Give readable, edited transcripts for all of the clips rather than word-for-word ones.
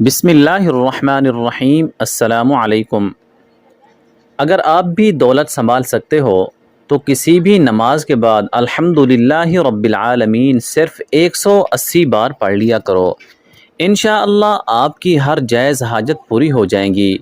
بسم اللہ الرحمن الرحیم۔ السلام علیکم۔ اگر آپ بھی دولت سنبھال سکتے ہو تو کسی بھی نماز کے بعد الحمدللہ رب العالمین صرف 180 بار پڑھ لیا کرو۔ انشاءاللہ آپ کی ہر جائز حاجت پوری ہو جائیں گی۔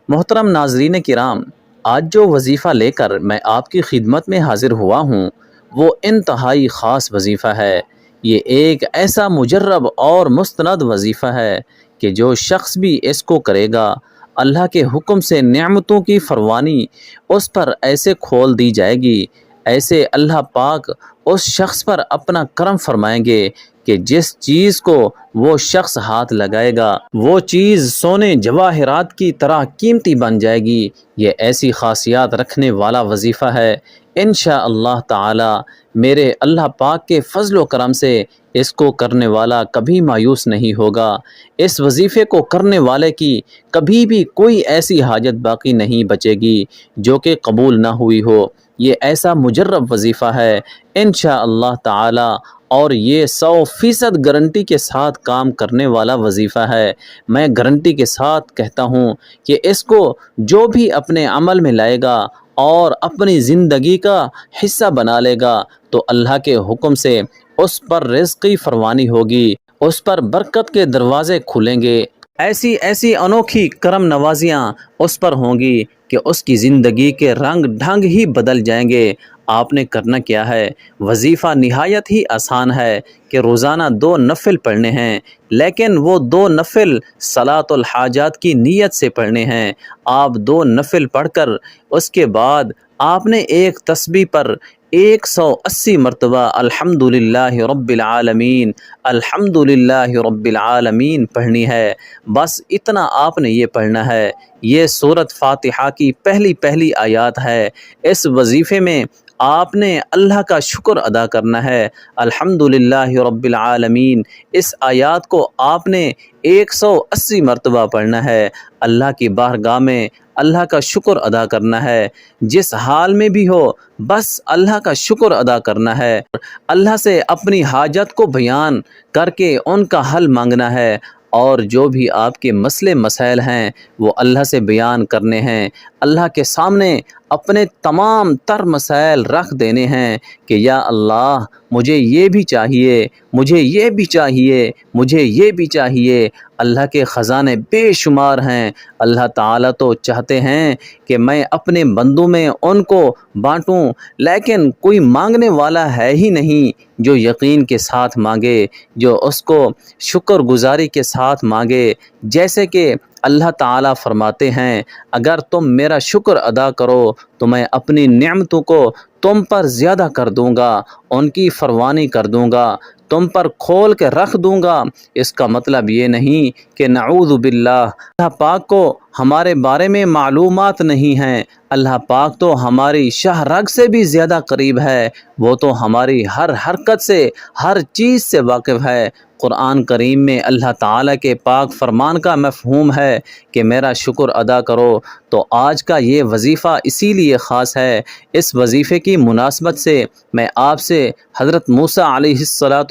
محترم ناظرین کرام، آج جو وظیفہ لے کر میں آپ کی خدمت میں حاضر ہوا ہوں وہ انتہائی خاص وظیفہ ہے۔ یہ ایک ایسا مجرب اور مستند وظیفہ ہے کہ جو شخص بھی اس کو کرے گا اللہ کے حکم سے نعمتوں کی فراوانی اس پر ایسے کھول دی جائے گی، ایسے اللہ پاک اس شخص پر اپنا کرم فرمائیں گے کہ جس چیز کو وہ شخص ہاتھ لگائے گا وہ چیز سونے جواہرات کی طرح قیمتی بن جائے گی۔ یہ ایسی خاصیات رکھنے والا وظیفہ ہے۔ انشاءاللہ تعالی میرے اللہ پاک کے فضل و کرم سے اس کو کرنے والا کبھی مایوس نہیں ہوگا۔ اس وظیفے کو کرنے والے کی کبھی بھی کوئی ایسی حاجت باقی نہیں بچے گی جو کہ قبول نہ ہوئی ہو۔ یہ ایسا مجرب وظیفہ ہے انشاءاللہ تعالی، اور یہ 100% گارنٹی کے ساتھ کام کرنے والا وظیفہ ہے۔ میں گارنٹی کے ساتھ کہتا ہوں کہ اس کو جو بھی اپنے عمل میں لائے گا اور اپنی زندگی کا حصہ بنا لے گا تو اللہ کے حکم سے اس پر رزق کی فراوانی ہوگی، اس پر برکت کے دروازے کھلیں گے، ایسی ایسی انوکھی کرم نوازیاں اس پر ہوں گی کہ اس کی زندگی کے رنگ ڈھنگ ہی بدل جائیں گے۔ آپ نے کرنا کیا ہے؟ وظیفہ نہایت ہی آسان ہے کہ روزانہ 2 نفل پڑھنے ہیں، لیکن وہ 2 نفل صلاۃ الحاجات کی نیت سے پڑھنے ہیں۔ آپ 2 نفل پڑھ کر اس کے بعد آپ نے ایک تسبیح پر 180 مرتبہ الحمدللہ رب العالمین الحمدللہ رب العالمین پڑھنی ہے۔ بس اتنا آپ نے یہ پڑھنا ہے۔ یہ سورۃ فاتحہ کی پہلی آیات ہے۔ اس وظیفے میں آپ نے اللہ کا شکر ادا کرنا ہے۔ الحمدللہ رب العالمین اس آیات کو آپ نے 180 مرتبہ پڑھنا ہے۔ اللہ کی بارگاہ میں اللہ کا شکر ادا کرنا ہے، جس حال میں بھی ہو بس اللہ کا شکر ادا کرنا ہے۔ اللہ سے اپنی حاجت کو بیان کر کے ان کا حل مانگنا ہے، اور جو بھی آپ کے مسئلے مسائل ہیں وہ اللہ سے بیان کرنے ہیں۔ اللہ کے سامنے اپنے تمام تر مسائل رکھ دینے ہیں کہ یا اللہ مجھے یہ بھی چاہیے، مجھے یہ بھی چاہیے، مجھے یہ بھی چاہیے۔ اللہ کے خزانے بے شمار ہیں۔ اللہ تعالیٰ تو چاہتے ہیں کہ میں اپنے بندوں میں ان کو بانٹوں، لیکن کوئی مانگنے والا ہے ہی نہیں جو یقین کے ساتھ مانگے، جو اس کو شکر گزاری کے ساتھ مانگے۔ جیسے کہ اللہ تعالیٰ فرماتے ہیں اگر تم میرا شکر ادا کرو تو میں اپنی نعمتوں کو تم پر زیادہ کر دوں گا، ان کی فراوانی کر دوں گا، تم پر کھول کے رکھ دوں گا۔ اس کا مطلب یہ نہیں کہ نعوذ باللہ اللہ پاک کو ہمارے بارے میں معلومات نہیں ہیں۔ اللہ پاک تو ہماری شہ رگ سے بھی زیادہ قریب ہے، وہ تو ہماری ہر حرکت سے، ہر چیز سے واقف ہے۔ قرآن کریم میں اللہ تعالیٰ کے پاک فرمان کا مفہوم ہے کہ میرا شکر ادا کرو۔ تو آج کا یہ وظیفہ اسی لیے خاص ہے۔ اس وظیفے کی مناسبت سے میں آپ سے حضرت موسیٰ علیہ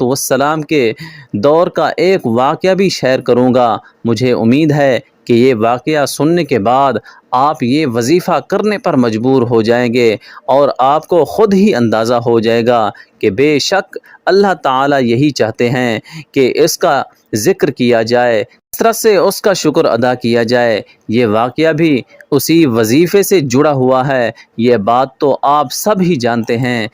السلام کے دور کا ایک واقعہ بھی شیئر کروں گا۔ مجھے امید ہے کہ یہ واقعہ سننے کے بعد آپ یہ وظیفہ کرنے پر مجبور ہو جائیں گے، اور آپ کو خود ہی اندازہ ہو جائے گا کہ بے شک اللہ تعالیٰ یہی چاہتے ہیں کہ اس کا ذکر کیا جائے، کثرت سے اس کا شکر ادا کیا جائے۔ یہ واقعہ بھی اسی وظیفے سے جڑا ہوا ہے، یہ بات تو آپ سب ہی جانتے ہیں۔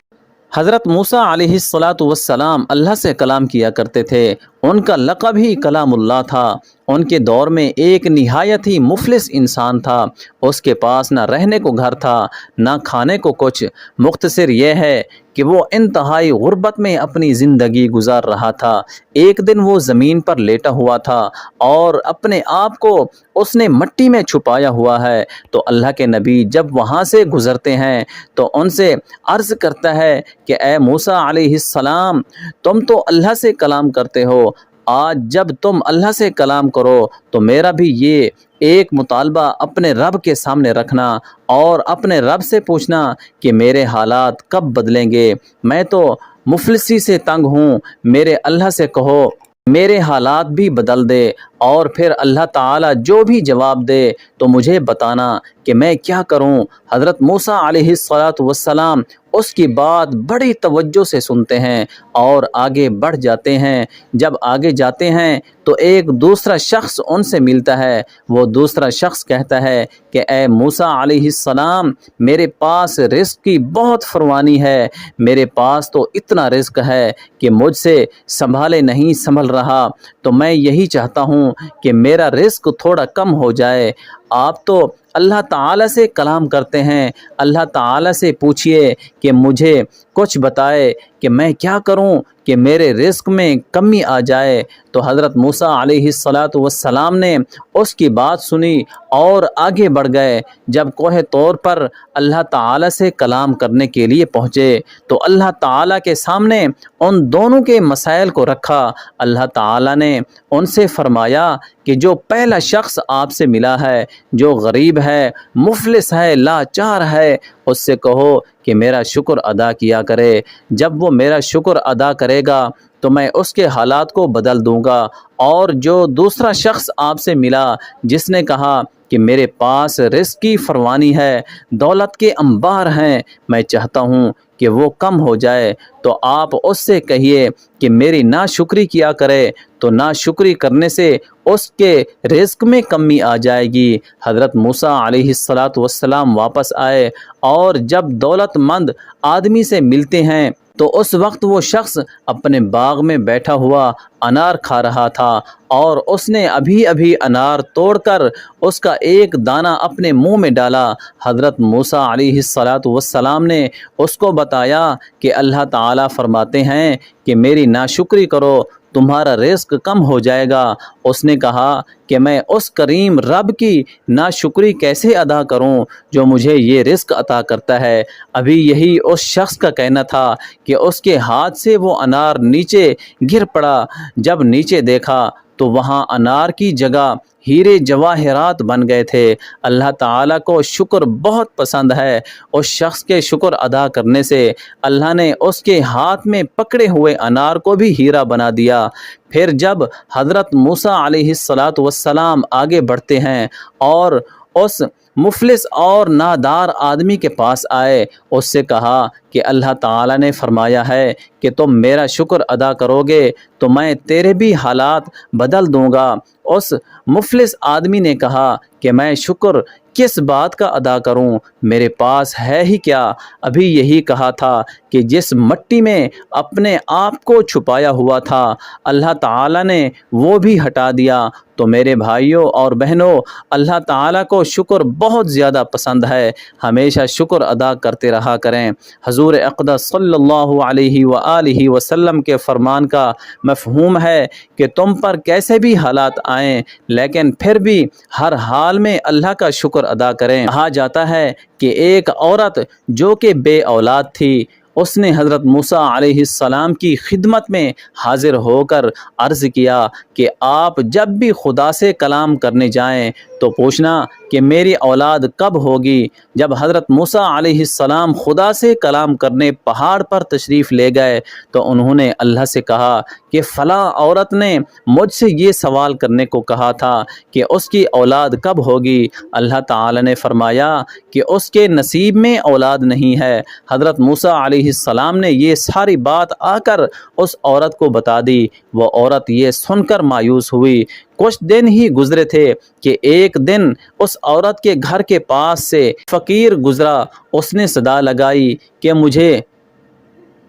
حضرت موسیٰ علیہ السلام اللہ سے کلام کیا کرتے تھے، ان کا لقب ہی کلام اللہ تھا۔ ان کے دور میں ایک نہایت ہی مفلس انسان تھا، اس کے پاس نہ رہنے کو گھر تھا نہ کھانے کو کچھ۔ مختصر یہ ہے کہ وہ انتہائی غربت میں اپنی زندگی گزار رہا تھا۔ ایک دن وہ زمین پر لیٹا ہوا تھا اور اپنے آپ کو اس نے مٹی میں چھپایا ہوا ہے، تو اللہ کے نبی جب وہاں سے گزرتے ہیں تو ان سے عرض کرتا ہے کہ اے موسیٰ علیہ السلام، تم تو اللہ سے کلام کرتے ہو، آج جب تم اللہ سے کلام کرو تو میرا بھی یہ ایک مطالبہ اپنے رب کے سامنے رکھنا اور اپنے رب سے پوچھنا کہ میرے حالات کب بدلیں گے۔ میں تو مفلسی سے تنگ ہوں، میرے اللہ سے کہو میرے حالات بھی بدل دے، اور پھر اللہ تعالیٰ جو بھی جواب دے تو مجھے بتانا کہ میں کیا کروں۔ حضرت موسیٰ علیہ السلام اس کی بات بڑی توجہ سے سنتے ہیں اور آگے بڑھ جاتے ہیں۔ جب آگے جاتے ہیں تو ایک دوسرا شخص ان سے ملتا ہے۔ وہ دوسرا شخص کہتا ہے کہ اے موسیٰ علیہ السلام، میرے پاس رزق کی بہت فراوانی ہے، میرے پاس تو اتنا رزق ہے کہ مجھ سے سنبھالے نہیں سنبھل رہا، تو میں یہی چاہتا ہوں کہ میرا رزق تھوڑا کم ہو جائے۔ آپ تو اللہ تعالیٰ سے کلام کرتے ہیں، اللہ تعالیٰ سے پوچھئے کہ مجھے کچھ بتائے کہ میں کیا کروں کہ میرے رزق میں کمی آ جائے۔ تو حضرت موسیٰ علیہ السلام نے اس کی بات سنی اور آگے بڑھ گئے۔ جب کوہ طور پر اللہ تعالیٰ سے کلام کرنے کے لیے پہنچے تو اللہ تعالیٰ کے سامنے ان دونوں کے مسائل کو رکھا۔ اللہ تعالیٰ نے ان سے فرمایا کہ جو پہلا شخص آپ سے ملا ہے، جو غریب ہے، مفلس ہے، لاچار ہے، اس سے کہو کہ میرا شکر ادا کیا کرے۔ جب وہ میرا شکر ادا کرے گا تو میں اس کے حالات کو بدل دوں گا۔ اور جو دوسرا شخص آپ سے ملا جس نے کہا کہ میرے پاس رزق کی فراوانی ہے، دولت کے انبار ہیں، میں چاہتا ہوں کہ وہ کم ہو جائے، تو آپ اس سے کہیے کہ میری ناشکری کیا کرے، تو ناشکری کرنے سے اس کے رزق میں کمی آ جائے گی۔ حضرت موسیٰ علیہ السلام واپس آئے اور جب دولت مند آدمی سے ملتے ہیں تو اس وقت وہ شخص اپنے باغ میں بیٹھا ہوا انار کھا رہا تھا، اور اس نے ابھی ابھی انار توڑ کر اس کا ایک دانہ اپنے منہ میں ڈالا۔ حضرت موسیٰ علیہ السلام نے اس کو بتایا کہ اللہ تعالیٰ فرماتے ہیں کہ میری ناشکری کرو، تمہارا رزق کم ہو جائے گا۔ اس نے کہا کہ میں اس کریم رب کی ناشکری کیسے ادا کروں جو مجھے یہ رزق عطا کرتا ہے۔ ابھی یہی اس شخص کا کہنا تھا کہ اس کے ہاتھ سے وہ انار نیچے گر پڑا۔ جب نیچے دیکھا تو وہاں انار کی جگہ ہیرے جواہرات بن گئے تھے۔ اللہ تعالیٰ کو شکر بہت پسند ہے۔ اس شخص کے شکر ادا کرنے سے اللہ نے اس کے ہاتھ میں پکڑے ہوئے انار کو بھی ہیرا بنا دیا۔ پھر جب حضرت موسیٰ علیہ السلام آگے بڑھتے ہیں اور اس مفلس اور نادار آدمی کے پاس آئے، اس سے کہا کہ اللہ تعالیٰ نے فرمایا ہے کہ تم میرا شکر ادا کرو گے تو میں تیرے بھی حالات بدل دوں گا۔ اس مفلس آدمی نے کہا کہ میں شکر کس بات کا ادا کروں، میرے پاس ہے ہی کیا؟ ابھی یہی کہا تھا کہ جس مٹی میں اپنے آپ کو چھپایا ہوا تھا اللہ تعالیٰ نے وہ بھی ہٹا دیا۔ تو میرے بھائیوں اور بہنوں، اللہ تعالیٰ کو شکر بہت زیادہ پسند ہے، ہمیشہ شکر ادا کرتے رہا کریں۔ حضور اقدس صلی اللہ علیہ وآلہ وسلم کے فرمان کا مفہوم ہے کہ تم پر کیسے بھی حالات آئیں لیکن پھر بھی ہر حال میں اللہ کا شکر ادا کریں۔ کہا جاتا ہے کہ ایک عورت جو کہ بے اولاد تھی، اس نے حضرت موسیٰ علیہ السلام کی خدمت میں حاضر ہو کر عرض کیا کہ آپ جب بھی خدا سے کلام کرنے جائیں تو پوچھنا کہ میری اولاد کب ہوگی۔ جب حضرت موسیٰ علیہ السلام خدا سے کلام کرنے پہاڑ پر تشریف لے گئے تو انہوں نے اللہ سے کہا کہ فلاں عورت نے مجھ سے یہ سوال کرنے کو کہا تھا کہ اس کی اولاد کب ہوگی۔ اللہ تعالی نے فرمایا کہ اس کے نصیب میں اولاد نہیں ہے۔ حضرت موسیٰ علیہ السلام نے یہ ساری بات آ کر اس عورت کو بتا دی۔ وہ عورت یہ سن کر مایوس ہوئی۔ کچھ دن ہی گزرے تھے کہ ایک دن اس عورت کے گھر کے پاس سے فقیر گزرا۔ اس نے صدا لگائی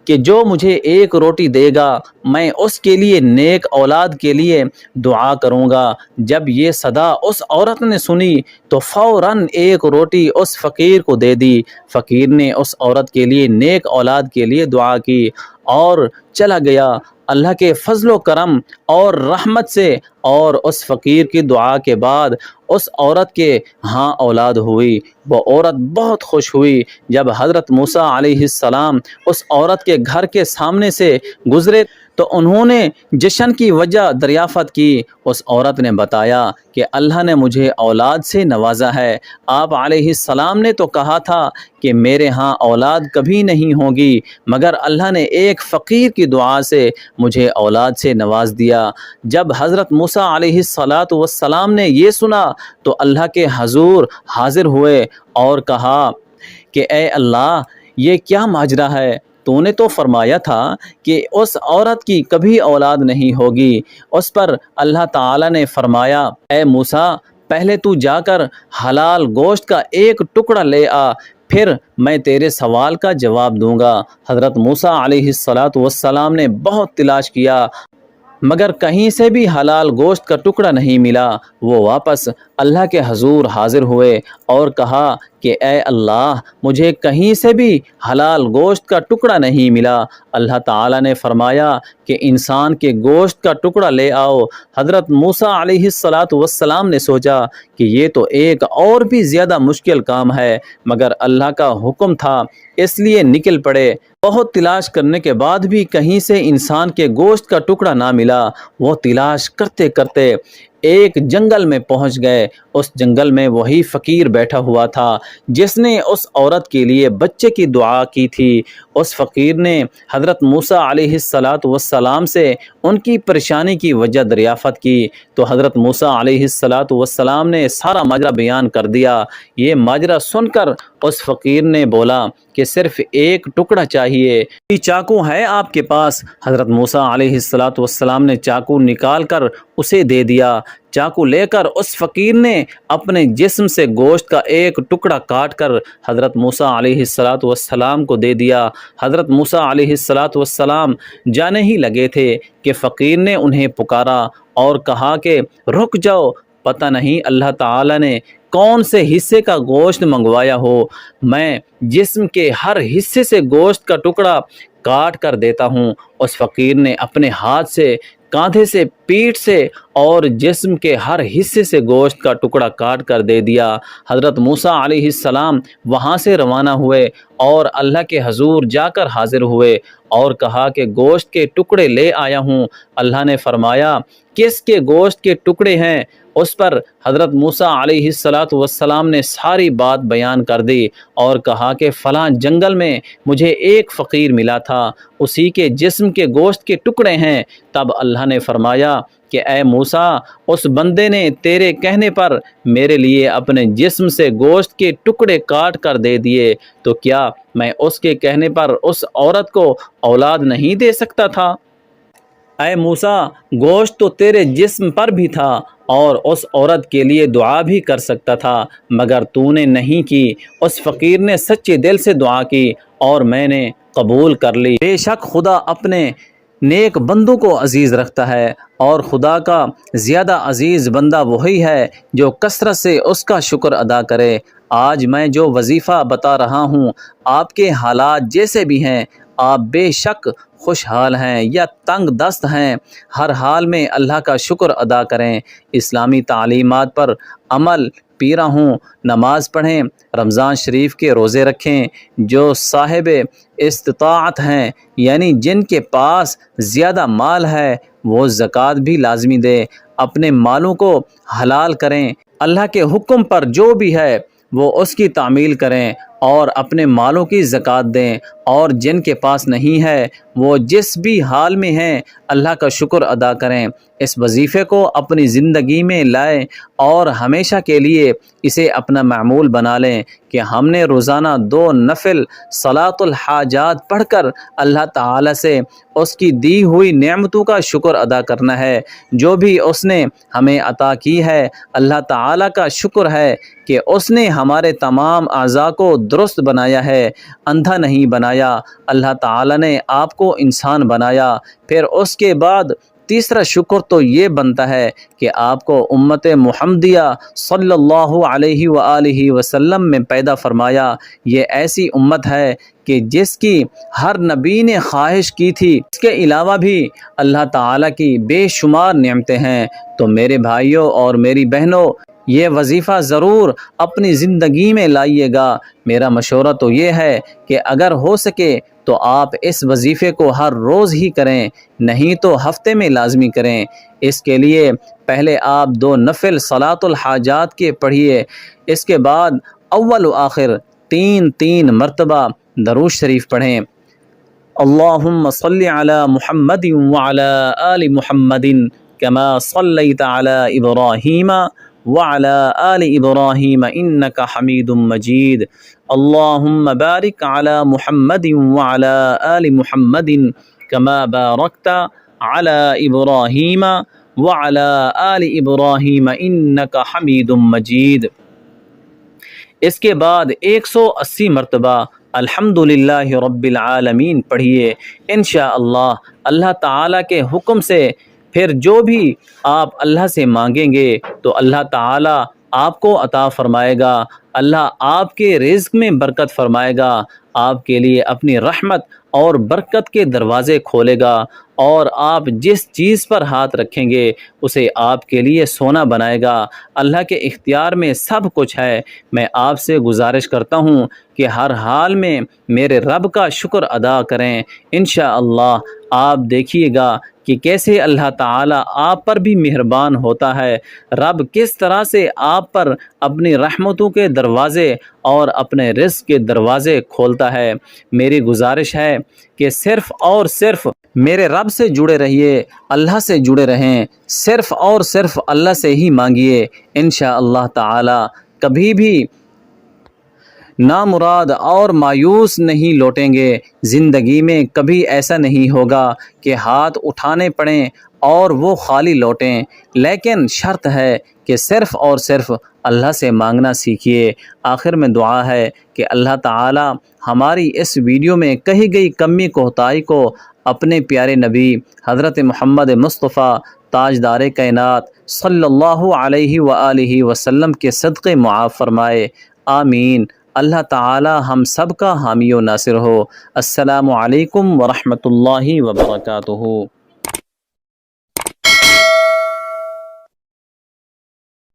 کہ جو مجھے ایک روٹی دے گا میں اس کے لیے نیک اولاد کے لیے دعا کروں گا۔ جب یہ صدا اس عورت نے سنی تو فوراً ایک روٹی اس فقیر کو دے دی۔ فقیر نے اس عورت کے لیے نیک اولاد کے لیے دعا کی اور چلا گیا۔ اللہ کے فضل و کرم اور رحمت سے اور اس فقیر کی دعا کے بعد اس عورت کے ہاں اولاد ہوئی۔ وہ عورت بہت خوش ہوئی۔ جب حضرت موسیٰ علیہ السلام اس عورت کے گھر کے سامنے سے گزرے تو انہوں نے جشن کی وجہ دریافت کی۔ اس عورت نے بتایا کہ اللہ نے مجھے اولاد سے نوازا ہے۔ آپ علیہ السلام نے تو کہا تھا کہ میرے ہاں اولاد کبھی نہیں ہوگی، مگر اللہ نے ایک فقیر کی دعا سے مجھے اولاد سے نواز دیا۔ جب حضرت موسیٰ علیہ السلام نے یہ سنا تو اللہ کے حضور حاضر ہوئے اور کہا کہ اے اللہ، یہ کیا ماجرا ہے؟ تو نے تو فرمایا تھا کہ اس عورت کی کبھی اولاد نہیں ہوگی۔ اس پر اللہ تعالی نے فرمایا، اے موسیٰ، پہلے تو جا کر حلال گوشت کا ایک ٹکڑا لے آ، پھر میں تیرے سوال کا جواب دوں گا۔ حضرت موسیٰ علیہ السلام نے بہت تلاش کیا مگر کہیں سے بھی حلال گوشت کا ٹکڑا نہیں ملا۔ وہ واپس اللہ کے حضور حاضر ہوئے اور کہا کہ اے اللہ، مجھے کہیں سے بھی حلال گوشت کا ٹکڑا نہیں ملا۔ اللہ تعالیٰ نے فرمایا کہ انسان کے گوشت کا ٹکڑا لے آؤ۔ حضرت موسیٰ علیہ السلام نے سوچا کہ یہ تو ایک اور بھی زیادہ مشکل کام ہے، مگر اللہ کا حکم تھا اس لیے نکل پڑے۔ بہت تلاش کرنے کے بعد بھی کہیں سے انسان کے گوشت کا ٹکڑا نہ ملا۔ وہ تلاش کرتے کرتے ایک جنگل میں پہنچ گئے۔ اس جنگل میں وہی فقیر بیٹھا ہوا تھا جس نے اس عورت کے لیے بچے کی دعا کی تھی۔ اس فقیر نے حضرت موسیٰ علیہ السلام سے ان کی پریشانی کی وجہ دریافت کی تو حضرت موسیٰ علیہ السلام نے سارا ماجرا بیان کر دیا۔ یہ ماجرا سن کر اس فقیر نے بولا کہ صرف ایک ٹکڑا چاہیے، چاقو ہے آپ کے پاس؟ حضرت موسیٰ علیہ السلام نے چاقو نکال کر اسے دے دیا۔ چاقو لے کر اس فقیر نے اپنے جسم سے گوشت کا ایک ٹکڑا کاٹ کر حضرت موسیٰ علیہ السلام کو دے دیا۔ حضرت موسیٰ علیہ السلام جانے ہی لگے تھے کہ فقیر نے انہیں پکارا اور کہا کہ رک جاؤ، پتہ نہیں اللہ تعالی نے کون سے حصے کا گوشت منگوایا ہو، میں جسم کے ہر حصے سے گوشت کا ٹکڑا کاٹ کر دیتا ہوں۔ اس فقیر نے اپنے ہاتھ سے، کاندھے سے، پیٹھ سے اور جسم کے ہر حصے سے گوشت کا ٹکڑا کاٹ کر دے دیا۔ حضرت موسیٰ علیہ السلام وہاں سے روانہ ہوئے اور اللہ کے حضور جا کر حاضر ہوئے اور کہا کہ گوشت کے ٹکڑے لے آیا ہوں۔ اللہ نے فرمایا کس کے گوشت کے ٹکڑے ہیں؟ اس پر حضرت موسیٰ علیہ السلام نے ساری بات بیان کر دی اور کہا کہ فلاں جنگل میں مجھے ایک فقیر ملا تھا، اسی کے جسم کے گوشت کے ٹکڑے ہیں۔ تب اللہ نے فرمایا کہ اے موسیٰ، اس بندے نے تیرے کہنے پر میرے لیے اپنے جسم سے گوشت کے ٹکڑے کاٹ کر دے دیے، تو کیا میں اس کے کہنے پر اس عورت کو اولاد نہیں دے سکتا تھا؟ اے موسیٰ، گوشت تو تیرے جسم پر بھی تھا اور اس عورت کے لیے دعا بھی کر سکتا تھا، مگر تو نے نہیں کی۔ اس فقیر نے سچے دل سے دعا کی اور میں نے قبول کر لی۔ بے شک خدا اپنے نیک بندوں کو عزیز رکھتا ہے، اور خدا کا زیادہ عزیز بندہ وہی ہے جو کثرت سے اس کا شکر ادا کرے۔ آج میں جو وظیفہ بتا رہا ہوں، آپ کے حالات جیسے بھی ہیں، آپ بے شک خوشحال ہیں یا تنگ دست ہیں، ہر حال میں اللہ کا شکر ادا کریں، اسلامی تعلیمات پر عمل پیرا ہوں، نماز پڑھیں، رمضان شریف کے روزے رکھیں، جو صاحب استطاعت ہیں یعنی جن کے پاس زیادہ مال ہے وہ زکوٰۃ بھی لازمی دیں، اپنے مالوں کو حلال کریں، اللہ کے حکم پر جو بھی ہے وہ اس کی تعمیل کریں اور اپنے مالوں کی زکوٰۃ دیں، اور جن کے پاس نہیں ہے وہ جس بھی حال میں ہیں اللہ کا شکر ادا کریں۔ اس وظیفے کو اپنی زندگی میں لائیں اور ہمیشہ کے لیے اسے اپنا معمول بنا لیں کہ ہم نے روزانہ 2 نفل صلاۃ الحاجات پڑھ کر اللہ تعالی سے اس کی دی ہوئی نعمتوں کا شکر ادا کرنا ہے، جو بھی اس نے ہمیں عطا کی ہے۔ اللہ تعالی کا شکر ہے کہ اس نے ہمارے تمام اعضاء کو درست بنایا ہے، اندھا نہیں بنایا۔ اللہ تعالی نے آپ کو انسان بنایا، پھر اس کے بعد تیسرا شکر تو یہ بنتا ہے کہ آپ کو امت محمدیہ صلی اللہ علیہ وآلہ وسلم میں پیدا فرمایا۔ یہ ایسی امت ہے کہ جس کی ہر نبی نے خواہش کی تھی، اس کے علاوہ بھی اللہ تعالیٰ کی بے شمار نعمتیں ہیں۔ تو میرے بھائیوں اور میری بہنوں، یہ وظیفہ ضرور اپنی زندگی میں لائیے گا۔ میرا مشورہ تو یہ ہے کہ اگر ہو سکے تو آپ اس وظیفے کو ہر روز ہی کریں، نہیں تو ہفتے میں لازمی کریں۔ اس کے لیے پہلے آپ 2 نفل صلاۃ الحاجات کے پڑھیے، اس کے بعد اول و آخر 3 مرتبہ درود شریف پڑھیں۔ اللہم صلی علی محمد وعلی آل محمد کما صلیت علی ابراہیم وعلی آل ابراہیم انک حمید مجید۔ اللہم بارک علی محمد وعلی آل محمد کما بارکت علی ابراہیم وعلی آل ابراہیم انک حمید مجید۔ اس کے بعد 180 مرتبہ الحمدللہ رب العالمین پڑھیے۔ انشاءاللہ اللہ تعالیٰ کے حکم سے پھر جو بھی آپ اللہ سے مانگیں گے تو اللہ تعالیٰ آپ کو عطا فرمائے گا، اللہ آپ کے رزق میں برکت فرمائے گا، آپ کے لیے اپنی رحمت اور برکت کے دروازے کھولے گا، اور آپ جس چیز پر ہاتھ رکھیں گے اسے آپ کے لیے سونا بنائے گا۔ اللہ کے اختیار میں سب کچھ ہے۔ میں آپ سے گزارش کرتا ہوں کہ ہر حال میں میرے رب کا شکر ادا کریں۔ انشاءاللہ آپ دیکھیے گا کہ کیسے اللہ تعالیٰ آپ پر بھی مہربان ہوتا ہے، رب کس طرح سے آپ پر اپنی رحمتوں کے دروازے اور اپنے رزق کے دروازے کھولتا ہے۔ میری گزارش ہے کہ صرف اور صرف میرے رب سے جڑے رہیے، اللہ سے جڑے رہیں، صرف اور صرف اللہ سے ہی مانگیے۔ انشاءاللہ تعالی کبھی بھی نامراد اور مایوس نہیں لوٹیں گے۔ زندگی میں کبھی ایسا نہیں ہوگا کہ ہاتھ اٹھانے پڑیں اور وہ خالی لوٹیں، لیکن شرط ہے کہ صرف اور صرف اللہ سے مانگنا سیکھیے۔ آخر میں دعا ہے کہ اللہ تعالی ہماری اس ویڈیو میں کہی گئی کمی کوتاہی کو اپنے پیارے نبی حضرت محمد مصطفیٰ تاجدار کائنات صلی اللہ علیہ وآلہ وسلم کے صدقے معاف فرمائے، آمین۔ اللہ تعالی ہم سب کا حامی و ناصر ہو۔ السلام علیکم ورحمۃ اللہ وبرکاتہ۔